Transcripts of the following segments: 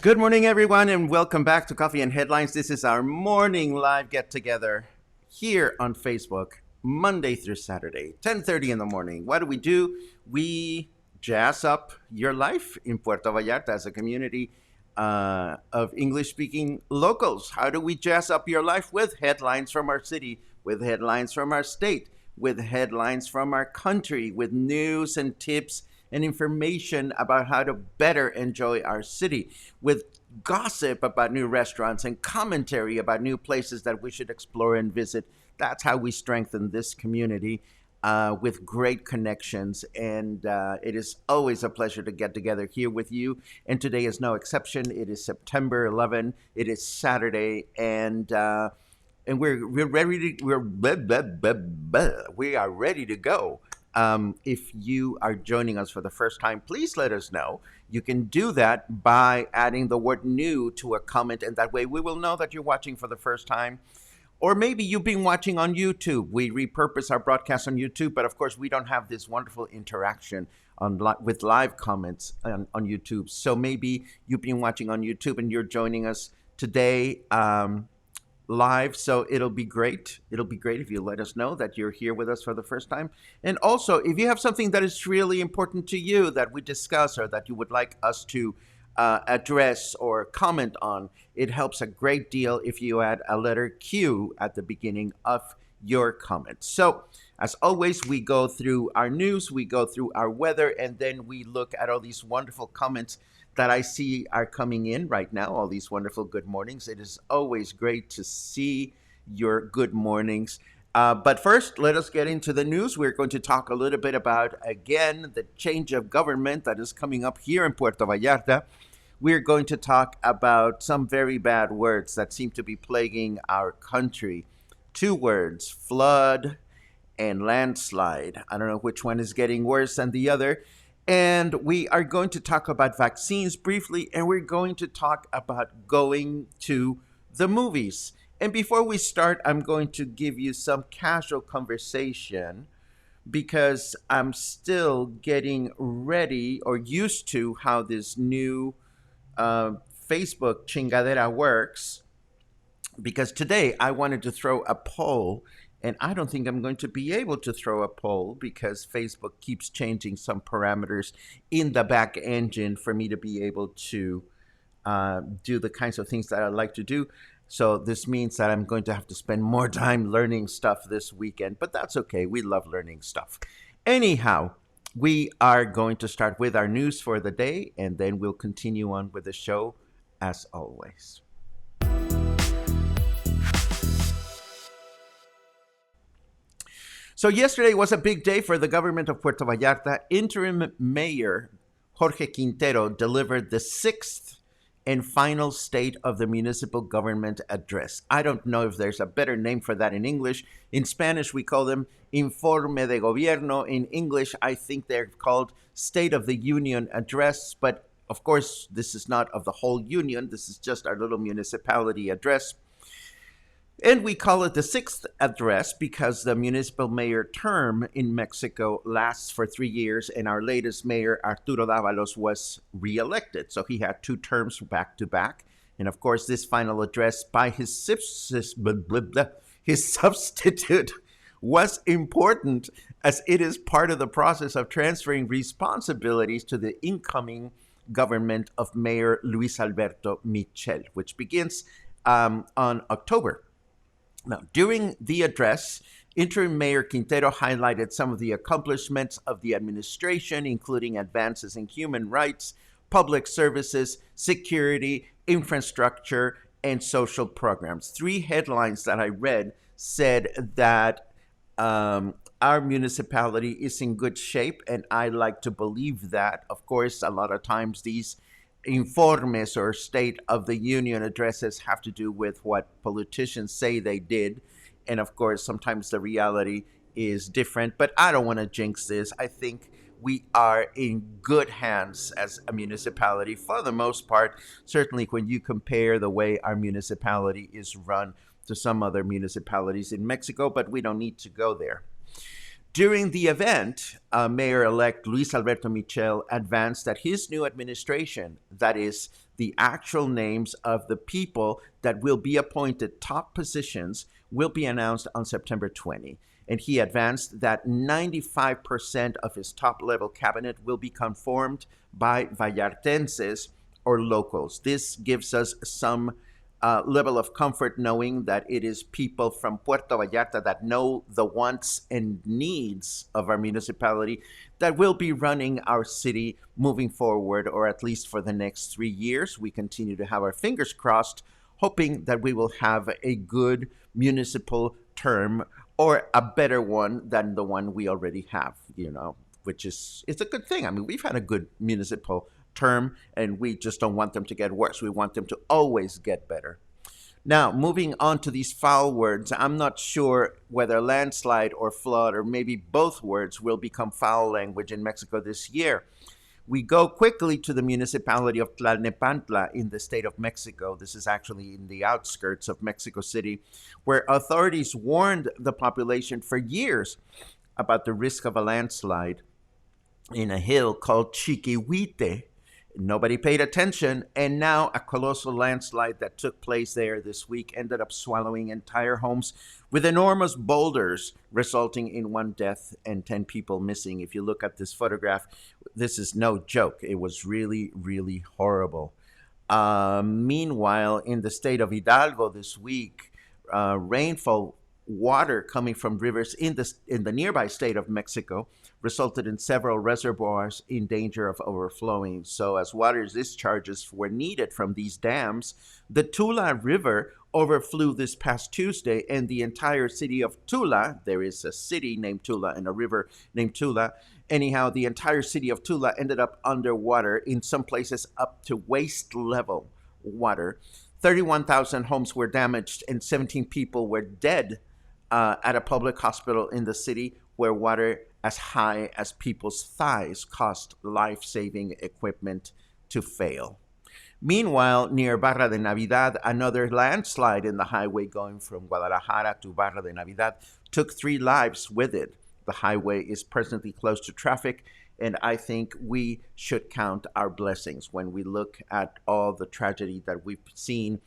Good morning, everyone, and welcome back to Coffee and Headlines. This is our morning live get-together here on Facebook, Monday through Saturday, 10:30 in the morning. What do? We jazz up your life in Puerto Vallarta as a community of English-speaking locals. How do we jazz up your life? With headlines from our city, with headlines from our state, with headlines from our country, with news and tips and information about how to better enjoy our city, with gossip about new restaurants and commentary about new places that we should explore and visit. That's how we strengthen this community with great connections. And it is always a pleasure to get together here with you. And today is no exception. It is September 11. It is Saturday, and we're ready to we are ready to go. If you are joining us for the first time, please let us know. You can do that by adding the word new to a comment, and that way we will know that you're watching for the first time. Or maybe you've been watching on YouTube. We repurpose our broadcast on YouTube, but of course we don't have this wonderful interaction with live comments on YouTube. So maybe you've been watching on YouTube and you're joining us today live, so it'll be great. It'll be great if you let us know that you're here with us for the first time. And also, if you have something that is really important to you that we discuss or that you would like us to address or comment on, it helps a great deal if you add a letter Q at the beginning of your comment. So, as always, we go through our news, we go through our weather, and then we look at all these wonderful comments that I see are coming in right now, all these wonderful good mornings. It is always great to see your good mornings. But first, let us get into the news. We're going to talk a little bit about, again, the change of government that is coming up here in Puerto Vallarta. We're going to talk about some very bad words that seem to be plaguing our country. 2 words, flood and landslide. I don't know which one is getting worse than the other. And we are going to talk about vaccines briefly, and we're going to talk about going to the movies. And before we start, I'm going to give you some casual conversation because I'm still getting ready or used to how this new Facebook chingadera works. Because today I wanted to throw a poll, and I don't think I'm going to be able to throw a poll because Facebook keeps changing some parameters in the back engine for me to be able to do the kinds of things that I like to do. So this means that I'm going to have to spend more time learning stuff this weekend, but that's okay. We love learning stuff. Anyhow, we are going to start with our news for the day, and then we'll continue on with the show as always. So yesterday was a big day for the government of Puerto Vallarta. Interim Mayor Jorge Quintero delivered the 6th and final state of the Municipal Government Address. I don't know if there's a better name for that in English. In Spanish, we call them Informe de Gobierno. In English, I think they're called State of the Union Address, but of course, this is not of the whole union. This is just our little municipality address. And we call it the sixth address because the municipal mayor term in Mexico lasts for 3 years, and our latest mayor, Arturo Dávalos, was reelected. So he had 2 terms back to back. And of course, this final address by his substitute was important as it is part of the process of transferring responsibilities to the incoming government of Mayor Luis Alberto Michel, which begins on October. Now, during the address, Interim Mayor Quintero highlighted some of the accomplishments of the administration, including advances in human rights, public services, security, infrastructure, and social programs. 3 headlines that I read said that our municipality is in good shape, and I like to believe that. Of course, a lot of times these informes or State of the Union addresses have to do with what politicians say they did. And of course, sometimes the reality is different, but I don't want to jinx this. I think we are in good hands as a municipality for the most part, certainly when you compare the way our municipality is run to some other municipalities in Mexico, but we don't need to go there. During the event, Mayor-elect Luis Alberto Michel advanced that his new administration, that is, the actual names of the people that will be appointed top positions, will be announced on September 20. And he advanced that 95% of his top-level cabinet will be conformed by Vallartenses or locals. This gives us some level of comfort knowing that it is people from Puerto Vallarta that know the wants and needs of our municipality that will be running our city moving forward, or at least for the next 3 years. We continue to have our fingers crossed, hoping that we will have a good municipal term or a better one than the one we already have, which is, it's a good thing. I mean, we've had a good municipal term, and we just don't want them to get worse. We want them to always get better. Now, moving on to these foul words, I'm not sure whether landslide or flood, or maybe both words, will become foul language in Mexico this year. We go quickly to the municipality of Tlalnepantla in the state of Mexico. This is actually in the outskirts of Mexico City, where authorities warned the population for years about the risk of a landslide in a hill called Chiquihuite. Nobody paid attention, and now a colossal landslide that took place there this week ended up swallowing entire homes with enormous boulders, resulting in 1 death and 10 people missing. If you look at this photograph, this is no joke. It was really, really horrible. Meanwhile, in the state of Hidalgo this week, rainfall water coming from rivers in the nearby state of Mexico resulted in several reservoirs in danger of overflowing. So as water discharges were needed from these dams, the Tula River overflew this past Tuesday, and the entire city of Tula, there is a city named Tula and a river named Tula, anyhow, the entire city of Tula ended up underwater, in some places up to waist level water. 31,000 homes were damaged and 17 people were dead at a public hospital in the city, where water as high as people's thighs caused life-saving equipment to fail. Meanwhile, near Barra de Navidad, another landslide in the highway going from Guadalajara to Barra de Navidad took 3 lives with it. The highway is presently closed to traffic, and I think we should count our blessings when we look at all the tragedy that we've seen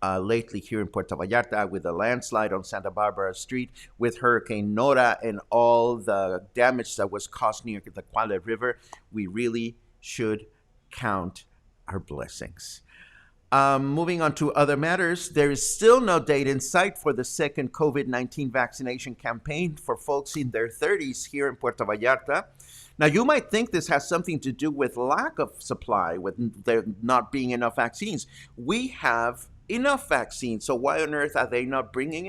lately here in Puerto Vallarta, with the landslide on Santa Barbara Street, with Hurricane Nora and all the damage that was caused near the Cuale River. We really should count our blessings. Moving on to other matters, there is still no date in sight for the second COVID-19 vaccination campaign for folks in their 30s here in Puerto Vallarta. Now, you might think this has something to do with lack of supply, with there not being enough vaccines. We have enough vaccines, so why on earth are they not bringing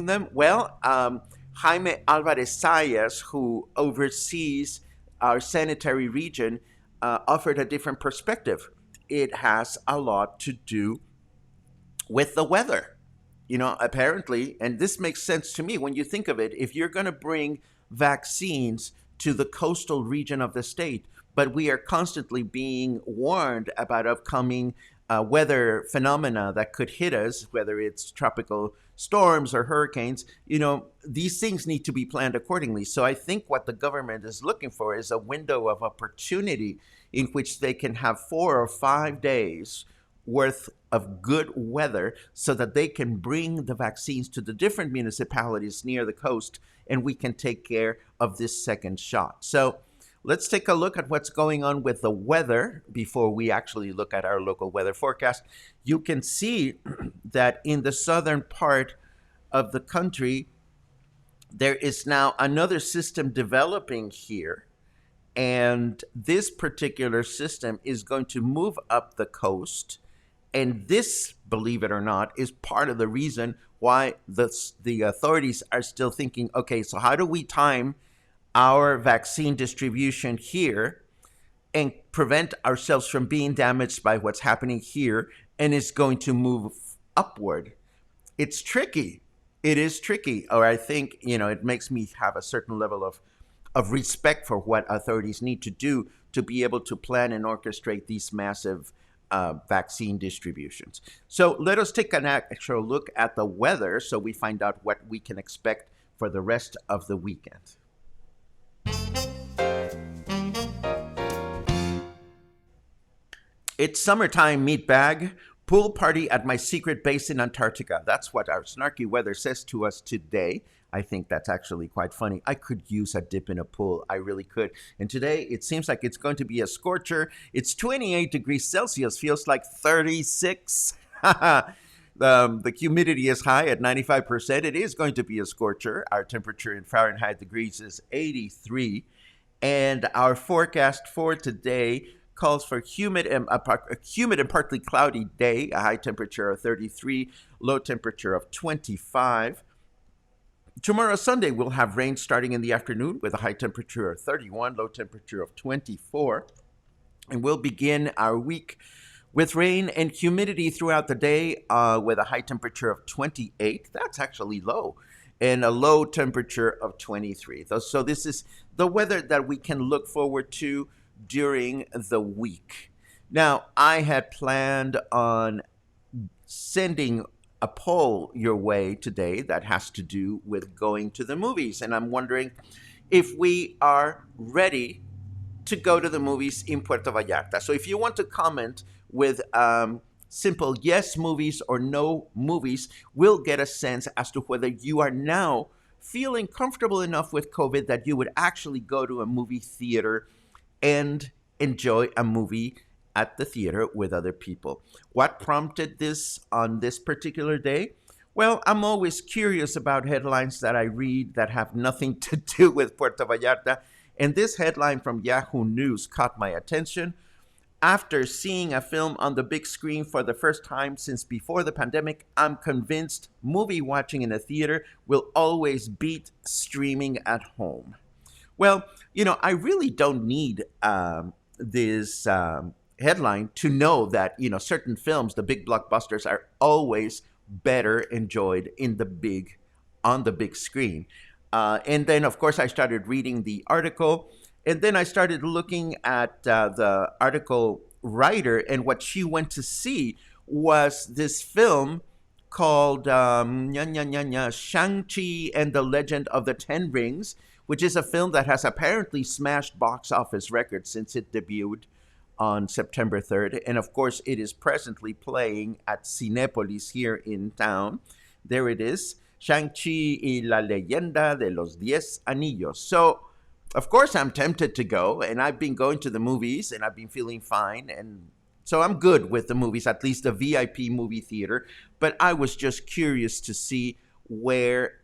them? Well, Jaime Alvarez Sayas, who oversees our sanitary region, offered a different perspective. it has a lot to do with the weather. Apparently, and this makes sense to me when you think of it, if you're going to bring vaccines to the coastal region of the state, but we are constantly being warned about upcoming weather phenomena that could hit us, whether it's tropical storms or hurricanes, these things need to be planned accordingly. So I think what the government is looking for is a window of opportunity in which they can have 4 or 5 days worth of good weather so that they can bring the vaccines to the different municipalities near the coast and we can take care of this second shot. So let's take a look at what's going on with the weather before we actually look at our local weather forecast. You can see that in the southern part of the country, there is now another system developing here. And this particular system is going to move up the coast. And this, believe it or not, is part of the reason why the authorities are still thinking, okay, so how do we time our vaccine distribution here and prevent ourselves from being damaged by what's happening here, and it's going to move upward? It's tricky. It is tricky. Or I think, it makes me have a certain level of respect for what authorities need to do to be able to plan and orchestrate these massive vaccine distributions. So let us take an actual look at the weather so we find out what we can expect for the rest of the weekend. It's summertime, meatbag. Pool party at my secret base in Antarctica. That's what our snarky weather says to us today. I think that's actually quite funny. I could use a dip in a pool. I really could. And today, it seems like it's going to be a scorcher. It's 28 degrees Celsius. Feels like 36. The humidity is high at 95%. It is going to be a scorcher. Our temperature in Fahrenheit degrees is 83. And our forecast for today calls for a humid and partly cloudy day, a high temperature of 33, low temperature of 25. Tomorrow, Sunday, we'll have rain starting in the afternoon with a high temperature of 31, low temperature of 24. And we'll begin our week with rain and humidity throughout the day with a high temperature of 28. That's actually low. And a low temperature of 23. So this is the weather that we can look forward to during the week. Now, I had planned on sending a poll your way today that has to do with going to the movies. And I'm wondering if we are ready to go to the movies in Puerto Vallarta. So if you want to comment with simple yes movies or no movies, we'll get a sense as to whether you are now feeling comfortable enough with COVID that you would actually go to a movie theater and enjoy a movie at the theater with other people. What prompted this on this particular day? Well, I'm always curious about headlines that I read that have nothing to do with Puerto Vallarta. And this headline from Yahoo News caught my attention. After seeing a film on the big screen for the first time since before the pandemic, I'm convinced movie watching in a theater will always beat streaming at home. Well, I really don't need this headline to know that, certain films, the big blockbusters, are always better enjoyed on the big screen. And then, of course, I started reading the article. And then I started looking at the article writer, and what she went to see was this film called Shang-Chi and the Legend of the Ten Rings, which is a film that has apparently smashed box office records since it debuted on September 3rd. And of course, it is presently playing at Cinépolis here in town. There it is, Shang-Chi y la leyenda de los 10 anillos. So, of course, I'm tempted to go, and I've been going to the movies, and I've been feeling fine, and so I'm good with the movies, at least the VIP movie theater. But I was just curious to see where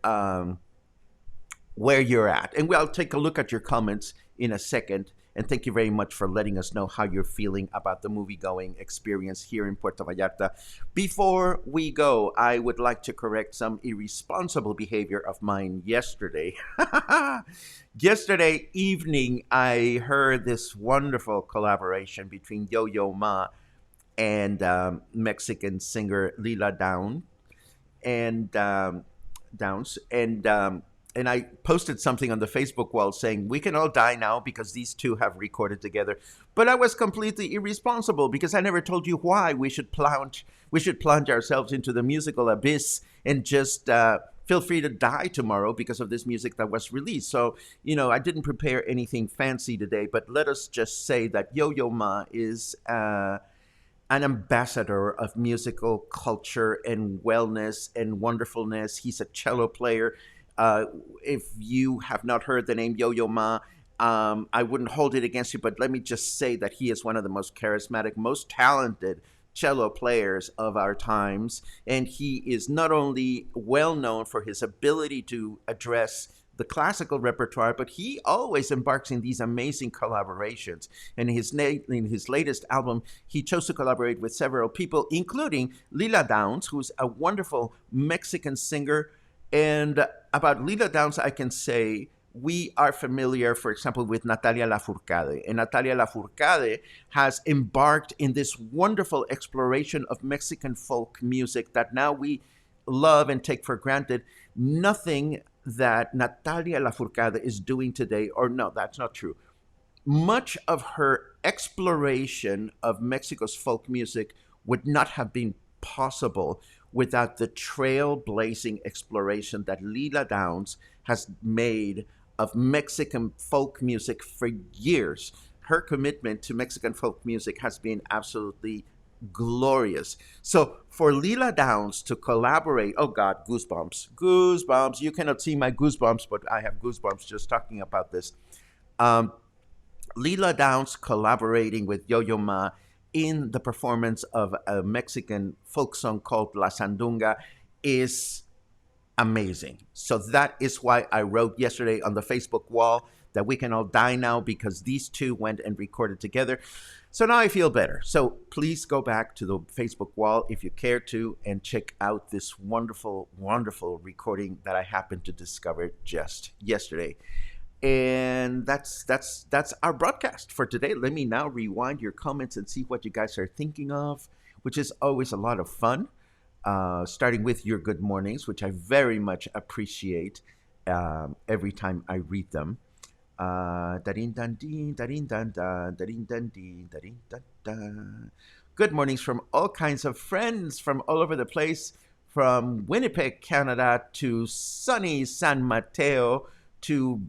you're at. And we'll take a look at your comments in a second. And thank you very much for letting us know how you're feeling about the movie-going experience here in Puerto Vallarta. Before we go, I would like to correct some irresponsible behavior of mine yesterday. Yesterday evening, I heard this wonderful collaboration between Yo-Yo Ma and Mexican singer Lila and Downs, and I posted something on the Facebook wall saying we can all die now because these two have recorded together. But I was completely irresponsible because I never told you why we should plunge ourselves into the musical abyss and just feel free to die tomorrow because of this music that was released. So, I didn't prepare anything fancy today, but let us just say that Yo-Yo Ma is an ambassador of musical culture and wellness and wonderfulness. He's a cello player. If you have not heard the name Yo-Yo Ma, I wouldn't hold it against you, but let me just say that he is one of the most charismatic, most talented cello players of our times. And he is not only well known for his ability to address the classical repertoire, but he always embarks in these amazing collaborations. And in his latest album, he chose to collaborate with several people, including Lila Downs, who's a wonderful Mexican singer. And about Lila Downs, I can say we are familiar, for example, with Natalia Lafourcade. And Natalia Lafourcade has embarked in this wonderful exploration of Mexican folk music that now we love and take for granted. Nothing that Natalia Lafourcade is doing today, or no, that's not true. Much of her exploration of Mexico's folk music would not have been possible without the trailblazing exploration that Lila Downs has made of Mexican folk music for years. Her commitment to Mexican folk music has been absolutely glorious. So for Lila Downs to collaborate, oh God, goosebumps. You cannot see my goosebumps, but I have goosebumps just talking about this. Lila Downs collaborating with Yo-Yo Ma in the performance of a Mexican folk song called La Sandunga is amazing. So that is why I wrote yesterday on the Facebook wall that we can all die now because these two went and recorded together. So now I feel better. So please go back to the Facebook wall if you care to and check out this wonderful, wonderful recording that I happened to discover just yesterday. And that's our broadcast for today. Let me now rewind your comments and see what you guys are thinking of, which is always a lot of fun. Starting with your good mornings, which I very much appreciate every time I read them. Good mornings from all kinds of friends from all over the place, from Winnipeg, Canada, to sunny San Mateo, to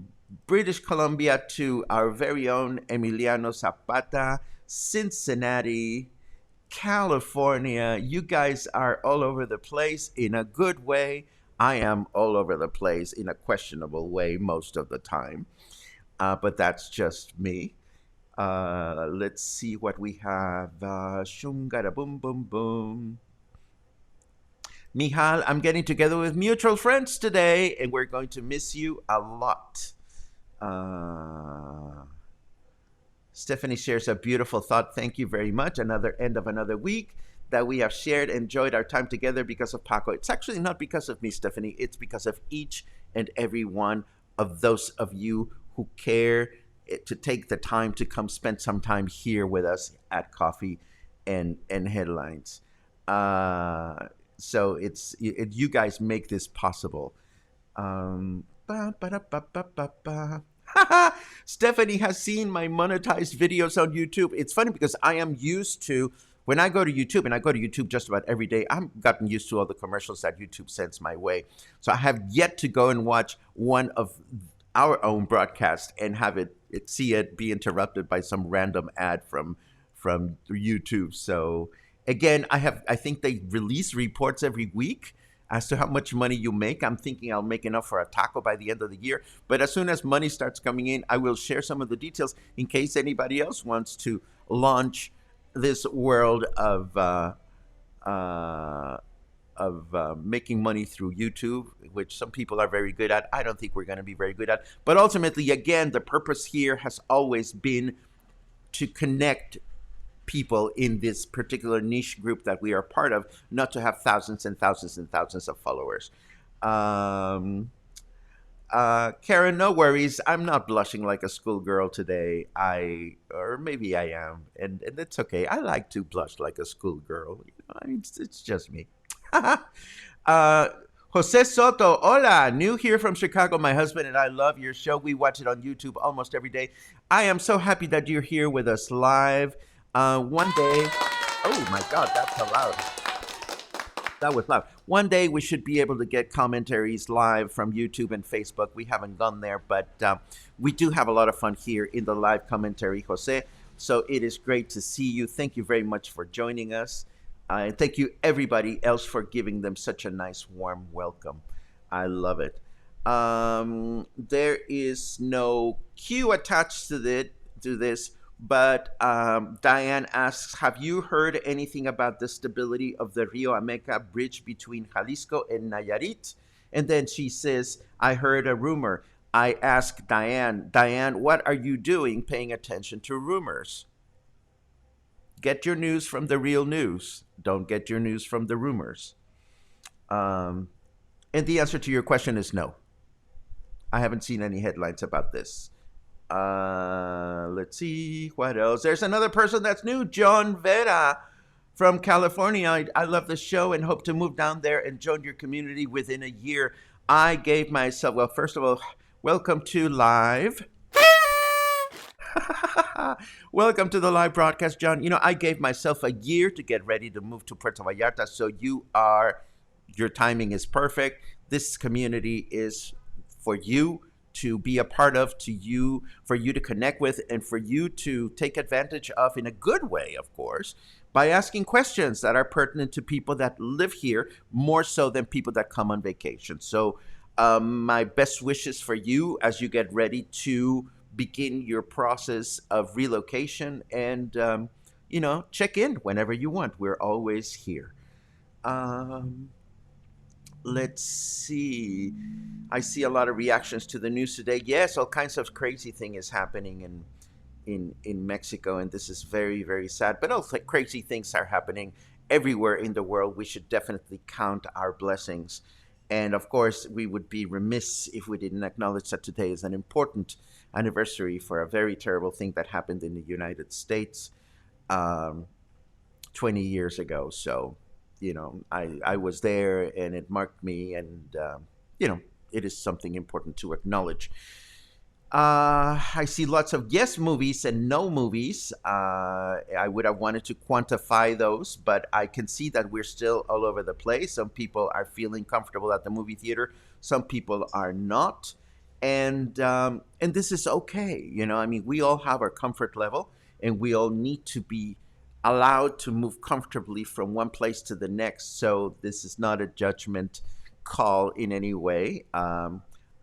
British Columbia, to our very own Emiliano Zapata, Cincinnati, California. You guys are all over the place in a good way. I am all over the place in a questionable way most of the time. But that's just me. Let's see what we have. Shungara boom boom boom. Mihal, I'm getting together with mutual friends today, and we're going to miss you a lot. Stephanie shares a beautiful thought. Thank you very much. Another end of another week that we have shared, enjoyed our time together because of Paco. It's actually not because of me, Stephanie. It's because of each and every one of those of you who care to take the time to come spend some time here with us at Coffee and Headlines. So you guys make this possible. Stephanie has seen my monetized videos on YouTube. It's funny because I am used to, when I go to YouTube, and I go to YouTube just about every day, I've gotten used to all the commercials that YouTube sends my way. So I have yet to go and watch one of our own broadcast and have it be interrupted by some random ad from YouTube. So again, I think they release reports every week as to how much money you make. I'm thinking I'll make enough for a taco by the end of the year. But as soon as money starts coming in, I will share some of the details in case anybody else wants to launch this world of making money through YouTube, which some people are very good at. I don't think we're going to be very good at. But ultimately, again, the purpose here has always been to connect people in this particular niche group that we are part of, not to have thousands and thousands and thousands of followers. Karen, no worries. I'm not blushing like a schoolgirl today. Or maybe I am, and it's okay. I like to blush like a schoolgirl. I mean, it's just me. uh, Jose Soto, hola, new here from Chicago. My husband and I love your show. We watch it on YouTube almost every day. I am so happy that you're here with us live. One day, oh my God, that's so loud. That was loud. One day we should be able to get commentaries live from YouTube and Facebook. We haven't gone there, but we do have a lot of fun here in the live commentary, Jose. So it is great to see you. Thank you very much for joining us. And thank you, everybody else, for giving them such a nice, warm welcome. I love it. There is no cue attached to this, but Diane asks, have you heard anything about the stability of the Rio America Bridge between Jalisco and Nayarit? And then she says, I heard a rumor. I ask Diane, what are you doing paying attention to rumors? Get your news from the real news. Don't get your news from the rumors. And the answer to your question is no. I haven't seen any headlines about this. Let's see what else. There's another person that's new, John Vera from California. I love the show and hope to move down there and join your community within a year. I gave myself, well, first of all, welcome to live. Welcome to the live broadcast, John. You know, I gave myself a year to get ready to move to Puerto Vallarta, so your timing is perfect. This community is for you to be a part of, for you to connect with, and for you to take advantage of in a good way, of course, by asking questions that are pertinent to people that live here more so than people that come on vacation. So my best wishes for you as you get ready to begin your process of relocation, and check in whenever you want. We're always here. Let's see. I see a lot of reactions to the news today. Yes, all kinds of crazy thing is happening in Mexico, and this is very, very sad. But also crazy things are happening everywhere in the world. We should definitely count our blessings. And of course, we would be remiss if we didn't acknowledge that today is an important anniversary for a very terrible thing that happened in the United States 20 years ago. So, I was there and it marked me, and, it is something important to acknowledge. I see lots of yes movies and no movies. I would have wanted to quantify those, but I can see that we're still all over the place. Some people are feeling comfortable at the movie theater. Some people are not. And this is okay. I mean, we all have our comfort level, and we all need to be allowed to move comfortably from one place to the next. So this is not a judgment call in any way.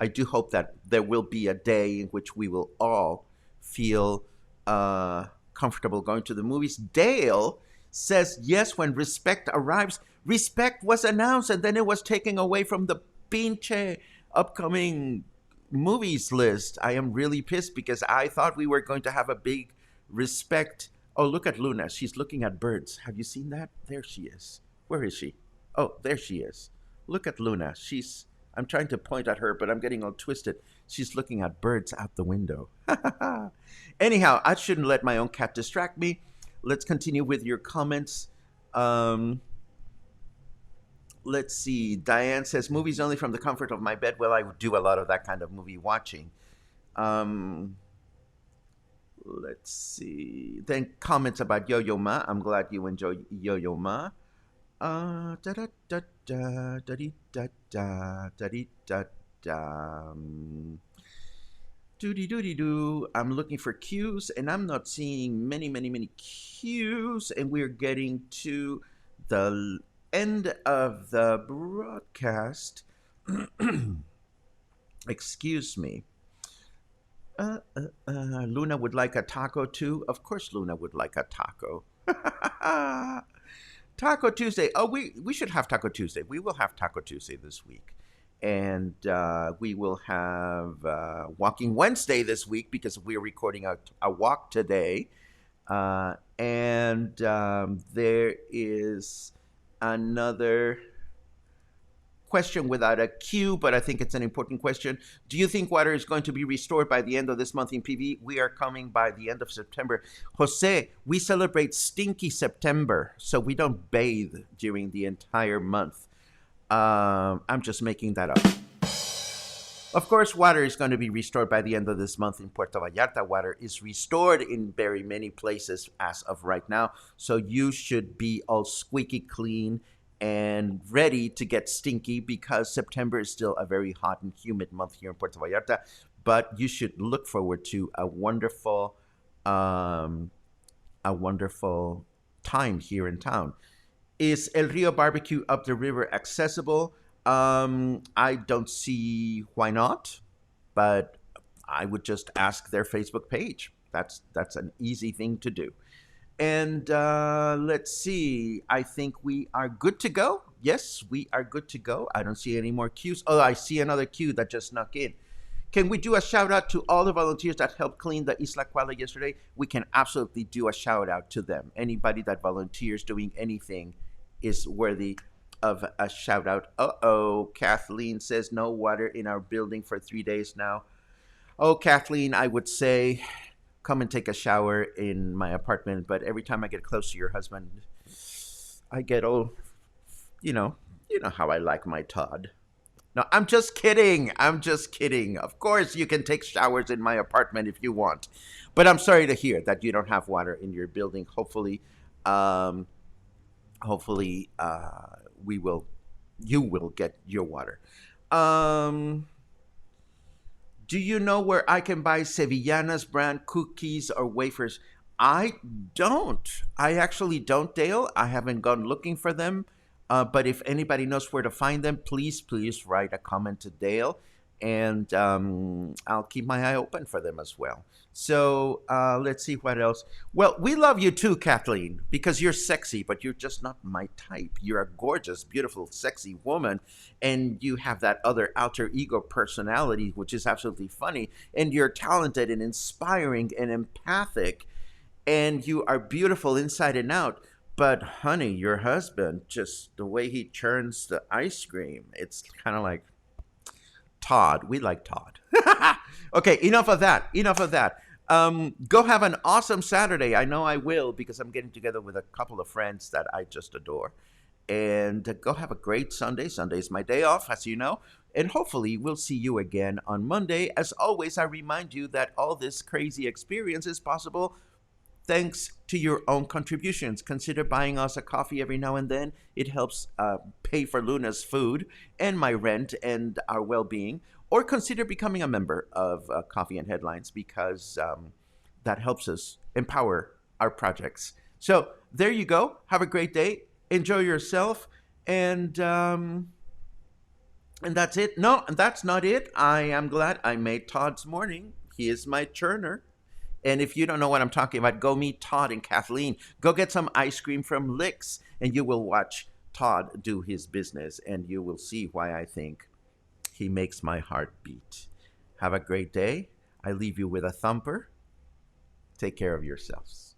I do hope that there will be a day in which we will all feel comfortable going to the movies. Dale says, yes, when Respect arrives, Respect was announced and then it was taken away from the pinche upcoming movies list. I am really pissed because I thought we were going to have a big Respect. Oh, look at Luna. She's looking at birds. Have you seen that? There she is. Where is she? Oh, there she is. Look at Luna. I'm trying to point at her, but I'm getting all twisted. She's looking at birds out the window. Anyhow, I shouldn't let my own cat distract me. Let's continue with your comments. Let's see. Diane says, movies only from the comfort of my bed. Well, I do a lot of that kind of movie watching. Let's see. Then comments about Yo-Yo Ma. I'm glad you enjoy Yo-Yo Ma. Da da da da da da da da da da. Doody doody doo. I'm looking for cues, and I'm not seeing many cues, and we're getting to the end of the broadcast. Excuse me. Luna would like a taco too. Of course, Luna would like a taco. Taco Tuesday. Oh, we should have Taco Tuesday. We will have Taco Tuesday this week. And we will have Walking Wednesday this week because we're recording a walk today. And there is another question without a Q, but I think it's an important question. Do you think water is going to be restored by the end of this month in PV? We are coming by the end of September. Jose, we celebrate Stinky September, so we don't bathe during the entire month. I'm just making that up. Of course, water is going to be restored by the end of this month in Puerto Vallarta. Water is restored in very many places as of right now, so you should be all squeaky clean and ready to get stinky because September is still a very hot and humid month here in Puerto Vallarta. But you should look forward to a wonderful time here in town. Is El Rio BBQ up the river accessible? I don't see why not, but I would just ask their Facebook page. That's an easy thing to do. And let's see. I think we are good to go. Yes, we are good to go. I don't see any more queues. Oh, I see another queue that just snuck in. Can we do a shout out to all the volunteers that helped clean the Isla Kuala yesterday? We can absolutely do a shout out to them. Anybody that volunteers doing anything is worthy of a shout out. Uh-oh, Kathleen says no water in our building for 3 days now. Oh, Kathleen, I would say come and take a shower in my apartment, but every time I get close to your husband, I get all, you know how I like my Todd. No, I'm just kidding. I'm just kidding. Of course, you can take showers in my apartment if you want, but I'm sorry to hear that you don't have water in your building. Hopefully, you will get your water. Do you know where I can buy Ceviana's brand cookies or wafers? I don't. I actually don't, Dale. I haven't gone looking for them. But if anybody knows where to find them, please write a comment to Dale. And I'll keep my eye open for them as well. So let's see what else. Well, we love you too, Kathleen, because you're sexy, but you're just not my type. You're a gorgeous, beautiful, sexy woman, and you have that other alter ego personality, which is absolutely funny. And you're talented and inspiring and empathic, and you are beautiful inside and out. But honey, your husband, just the way he churns the ice cream, it's kind of like Todd. We like Todd. Okay, enough of that. Go have an awesome Saturday. I know I will because I'm getting together with a couple of friends that I just adore. And go have a great Sunday. Sunday's my day off, as you know. And hopefully we'll see you again on Monday. As always, I remind you that all this crazy experience is possible thanks to your own contributions. Consider buying us a coffee every now and then. It helps pay for Luna's food and my rent and our well-being. Or consider becoming a member of Coffee and Headlines because that helps us empower our projects. So there you go. Have a great day. Enjoy yourself. And that's it. No, that's not it. I am glad I made Todd's morning. He is my churner. And if you don't know what I'm talking about, go meet Todd and Kathleen. Go get some ice cream from Licks, and you will watch Todd do his business, and you will see why I think he makes my heart beat. Have a great day. I leave you with a thumper. Take care of yourselves.